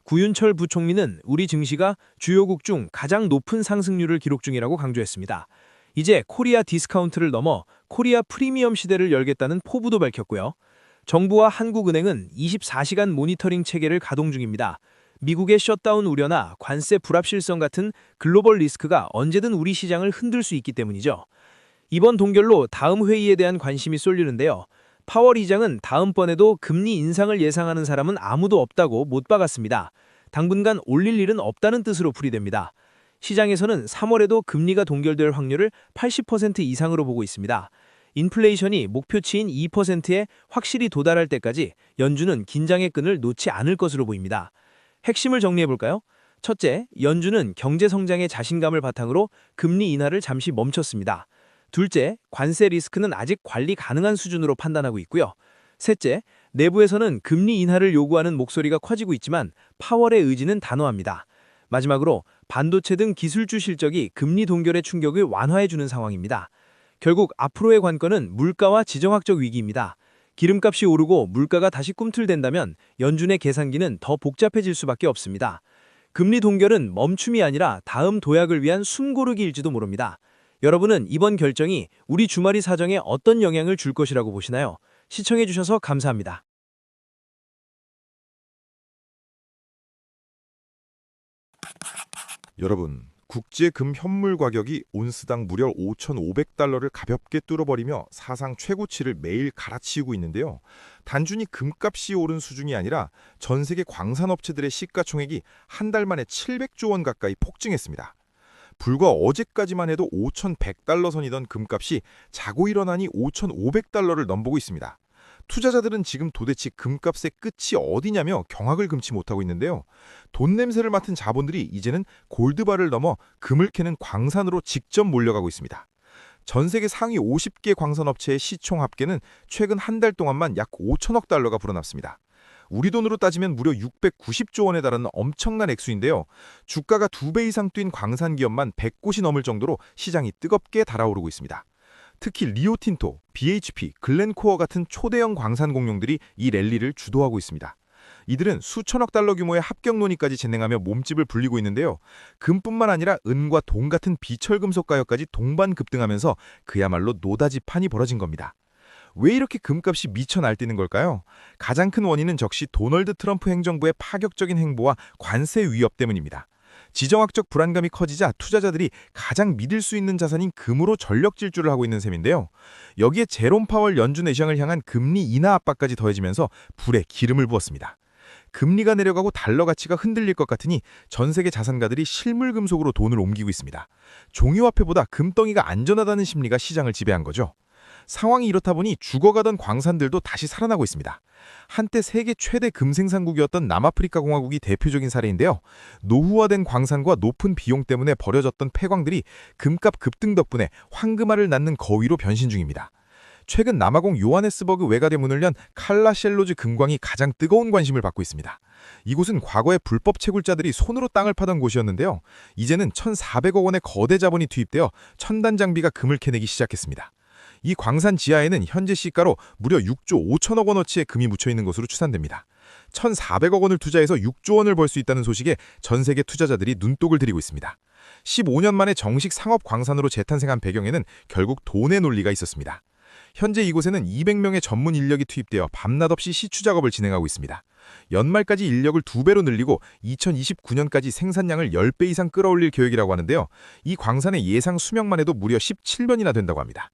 Speaker 5: 구윤철 부총리는 우리 증시가 주요국 중 가장 높은 상승률을 기록 중이라고 강조했습니다. 이제 코리아 디스카운트를 넘어 코리아 프리미엄 시대를 열겠다는 포부도 밝혔고요. 정부와 한국은행은 24시간 모니터링 체계를 가동 중입니다. 미국의 셧다운 우려나 관세 불합실성 같은 글로벌 리스크가 언제든 우리 시장을 흔들 수 있기 때문이죠. 이번 동결로 다음 회의에 대한 관심이 쏠리는데요. 파월 의장은 다음번에도 금리 인상을 예상하는 사람은 아무도 없다고 못 박았습니다. 당분간 올릴 일은 없다는 뜻으로 풀이됩니다. 시장에서는 3월에도 금리가 동결될 확률을 80% 이상으로 보고 있습니다. 인플레이션이 목표치인 2%에 확실히 도달할 때까지 연준은 긴장의 끈을 놓지 않을 것으로 보입니다. 핵심을 정리해볼까요? 첫째, 연준은 경제 성장의 자신감을 바탕으로 금리 인하를 잠시 멈췄습니다. 둘째, 관세 리스크는 아직 관리 가능한 수준으로 판단하고 있고요. 셋째, 내부에서는 금리 인하를 요구하는 목소리가 커지고 있지만 파월의 의지는 단호합니다. 마지막으로 반도체 등 기술주 실적이 금리 동결의 충격을 완화해주는 상황입니다. 결국 앞으로의 관건은 물가와 지정학적 위기입니다. 기름값이 오르고 물가가 다시 꿈틀댄다면 연준의 계산기는 더 복잡해질 수밖에 없습니다. 금리 동결은 멈춤이 아니라 다음 도약을 위한 숨고르기일지도 모릅니다. 여러분은 이번 결정이 우리 주말이 사정에 어떤 영향을 줄 것이라고 보시나요? 시청해주셔서 감사합니다.
Speaker 1: 여러분, 국제금 현물 가격이 온스당 무려 5,500달러를 가볍게 뚫어버리며 사상 최고치를 매일 갈아치우고 있는데요. 단순히 금값이 오른 수준이 아니라 전 세계 광산업체들의 시가총액이 한 달 만에 700조 원 가까이 폭증했습니다. 불과 어제까지만 해도 5,100달러 선이던 금값이 자고 일어나니 5,500달러를 넘보고 있습니다. 투자자들은 지금 도대체 금값의 끝이 어디냐며 경악을 금치 못하고 있는데요. 돈 냄새를 맡은 자본들이 이제는 골드바를 넘어 금을 캐는 광산으로 직접 몰려가고 있습니다. 전 세계 상위 50개 광산업체의 시총 합계는 최근 한 달 동안만 약 5천억 달러가 불어났습니다. 우리 돈으로 따지면 무려 690조 원에 달하는 엄청난 액수인데요. 주가가 2배 이상 뛴 광산 기업만 100곳이 넘을 정도로 시장이 뜨겁게 달아오르고 있습니다. 특히 리오틴토, BHP, 글렌코어 같은 초대형 광산 공룡들이 이 랠리를 주도하고 있습니다. 이들은 수천억 달러 규모의 합격 논의까지 진행하며 몸집을 불리고 있는데요. 금뿐만 아니라 은과 동 같은 비철금속 가격까지 동반 급등하면서 그야말로 노다지판이 벌어진 겁니다. 왜 이렇게 금값이 미쳐 날뛰는 걸까요? 가장 큰 원인은 역시 도널드 트럼프 행정부의 파격적인 행보와 관세 위협 때문입니다. 지정학적 불안감이 커지자 투자자들이 가장 믿을 수 있는 자산인 금으로 전력 질주를 하고 있는 셈인데요. 여기에 제롬 파월 연준 의장을 향한 금리 인하 압박까지 더해지면서 불에 기름을 부었습니다. 금리가 내려가고 달러 가치가 흔들릴 것 같으니 전 세계 자산가들이 실물금속으로 돈을 옮기고 있습니다. 종이화폐보다 금덩이가 안전하다는 심리가 시장을 지배한 거죠. 상황이 이렇다 보니 죽어가던 광산들도 다시 살아나고 있습니다. 한때 세계 최대 금생산국이었던 남아프리카 공화국이 대표적인 사례인데요. 노후화된 광산과 높은 비용 때문에 버려졌던 폐광들이 금값 급등 덕분에 황금알을 낳는 거위로 변신 중입니다. 최근 남아공 요하네스버그 외곽에 문을 연 칼라셸로즈 금광이 가장 뜨거운 관심을 받고 있습니다. 이곳은 과거에 불법 채굴자들이 손으로 땅을 파던 곳이었는데요. 이제는 1,400억 원의 거대 자본이 투입되어 첨단 장비가 금을 캐내기 시작했습니다. 이 광산 지하에는 현재 시가로 무려 6조 5천억 원어치의 금이 묻혀있는 것으로 추산됩니다. 1,400억 원을 투자해서 6조 원을 벌 수 있다는 소식에 전 세계 투자자들이 눈독을 들이고 있습니다. 15년 만에 정식 상업 광산으로 재탄생한 배경에는 결국 돈의 논리가 있었습니다. 현재 이곳에는 200명의 전문 인력이 투입되어 밤낮 없이 시추 작업을 진행하고 있습니다. 연말까지 인력을 2배로 늘리고 2029년까지 생산량을 10배 이상 끌어올릴 계획이라고 하는데요. 이 광산의 예상 수명만 해도 무려 17년이나 된다고 합니다.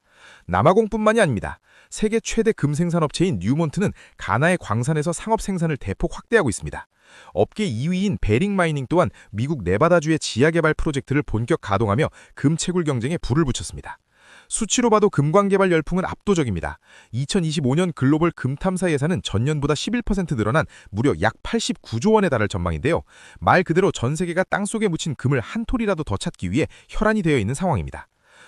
Speaker 1: 남아공뿐만이 아닙니다. 세계 최대 금생산업체인 뉴몬트는 가나의 광산에서 상업 생산을 대폭 확대하고 있습니다. 업계 2위인 베링 마이닝 또한 미국 네바다주의 지하 개발 프로젝트를 본격 가동하며 금 채굴 경쟁에 불을 붙였습니다. 수치로 봐도 금광 개발 열풍은 압도적입니다. 2025년 글로벌 금 탐사 예산은 전년보다 11% 늘어난 무려 약 89조 원에 달할 전망인데요. 말 그대로 전 세계가 땅속에 묻힌 금을 한 톨이라도 더 찾기 위해 혈안이 되어 있는 상황입니다.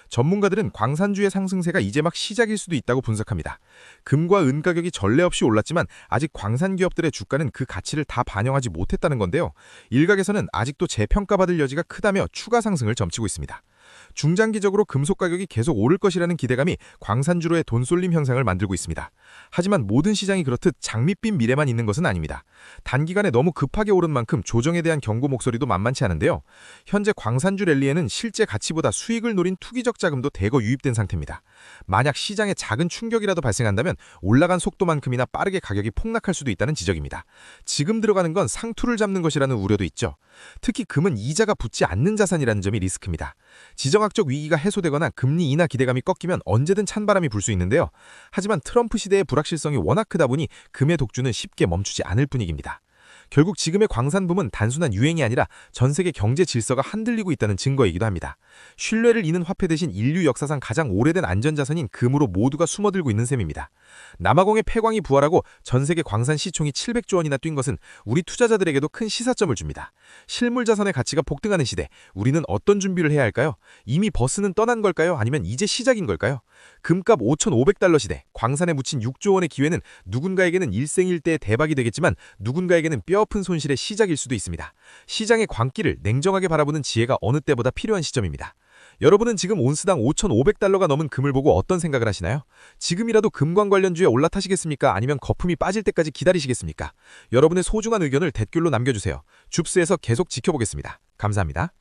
Speaker 1: 전문가들은 광산주의 상승세가 이제 막 시작일 수도 있다고 분석합니다. 금과 은 가격이 전례 없이 올랐지만 아직 광산 기업들의 주가는 그 가치를 다 반영하지 못했다는 건데요. 일각에서는 아직도 재평가받을 여지가 크다며 추가 상승을 점치고 있습니다. 중장기적으로 금속 가격이 계속 오를 것이라는 기대감이 광산주로의 돈 쏠림 현상을 만들고 있습니다. 하지만 모든 시장이 그렇듯 장밋빛 미래만 있는 것은 아닙니다. 단기간에 너무 급하게 오른 만큼 조정에 대한 경고 목소리도 만만치 않은데요. 현재 광산주 랠리에는 실제 가치보다 수익을 노린 투기적 자금도 대거 유입된 상태입니다. 만약 시장에 작은 충격이라도 발생한다면 올라간 속도만큼이나 빠르게 가격이 폭락할 수도 있다는 지적입니다. 지금 들어가는 건 상투를 잡는 것이라는 우려도 있죠. 특히 금은 이자가 붙지 않는 자산이라는 점이 리스크입니다. 지정학적 위기가 해소되거나 금리 인하 기대감이 꺾이면 언제든 찬바람이 불 수 있는데요. 하지만 트럼프 시대의 불확실성이 워낙 크다 보니 금의 독주는 쉽게 멈추지 않을 분위기입니다. 결국 지금의 광산붐은 단순한 유행이 아니라 전 세계 경제 질서가 흔들리고 있다는 증거이기도 합니다. 신뢰를 잇는 화폐 대신 인류 역사상 가장 오래된 안전자산인 금으로 모두가 숨어들고 있는 셈입니다. 남아공의 폐광이 부활하고 전 세계 광산 시총이 700조 원이나 뛴 것은 우리 투자자들에게도 큰 시사점을 줍니다. 실물 자산의 가치가 폭등하는 시대, 우리는 어떤 준비를 해야 할까요? 이미 버스는 떠난 걸까요? 아니면 이제 시작인 걸까요? 금값 5,500달러 시대, 광산에 묻힌 6조 원의 기회는 누군가에게는 일생일대의 대박이 되겠지만 누군가에게는 뼈아픈 손실의 시작일 수도 있습니다. 시장의 광기를 냉정하게 바라보는 지혜가 어느 때보다 필요한 시점입니다. 여러분은 지금 온스당 5,500달러가 넘은 금을 보고 어떤 생각을 하시나요? 지금이라도 금광 관련주에 올라타시겠습니까? 아니면 거품이 빠질 때까지 기다리시겠습니까? 여러분의 소중한 의견을 댓글로 남겨주세요. 줍스에서 계속 지켜보겠습니다. 감사합니다.